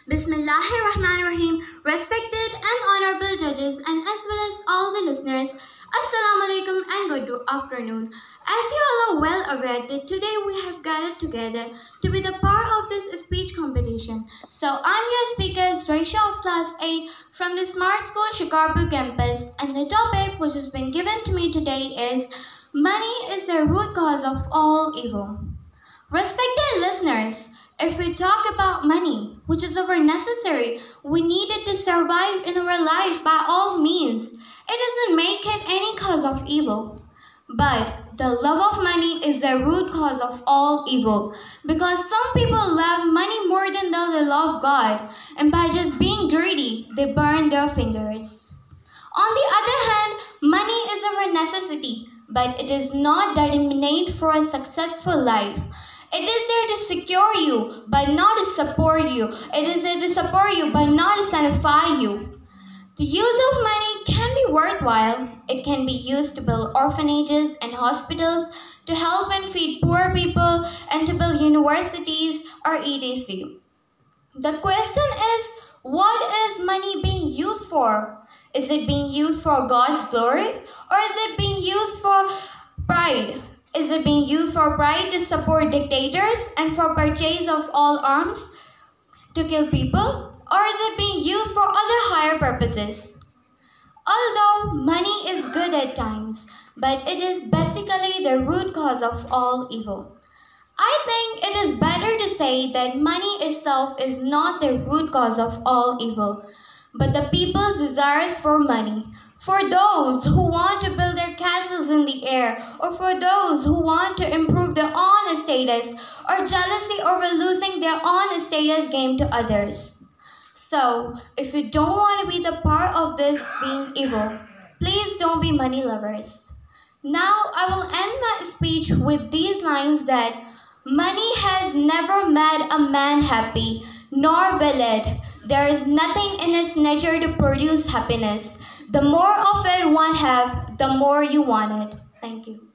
Bismillahirrahmanirrahim. Respected and honorable judges, and as well as all the listeners, Assalamu alaikum and good afternoon. As you all are well aware that today we have gathered together to be the part of this speech competition. So I'm your speaker Zuresha of class 8 from the Smart School Chicago campus, and the topic which has been given to me today is money is the root cause of all evil. Respected listeners, if we talk about money, which is ever necessary, we need it to survive in our life by all means. It doesn't make it any cause of evil. But the love of money is the root cause of all evil. Because some people love money more than they love God. And by just being greedy, they burn their fingers. On the other hand, money is our necessity, but it is not determinate for a successful life. It is there to secure you, but not to support you. It is there to support you, but not to satisfy you. The use of money can be worthwhile. It can be used to build orphanages and hospitals, to help and feed poor people, and to build universities or etc. The question is, what is money being used for? Is it being used for God's glory, or is it being used for pride? Is it being used for pride to support dictators and for purchase of all arms to kill people? Or is it being used for other higher purposes? Although money is good at times, but it is basically the root cause of all evil. I think it is better to say that money itself is not the root cause of all evil, but the people's desires for money. For those who want to build their castles in the air, or for those who want to improve their own status, or jealousy over losing their own status game to others. So, if you don't want to be the part of this being evil, please don't be money lovers. Now, I will end my speech with these lines that money has never made a man happy, nor will it. There is nothing in its nature to produce happiness. The more of it one have, the more you want it. Thank you.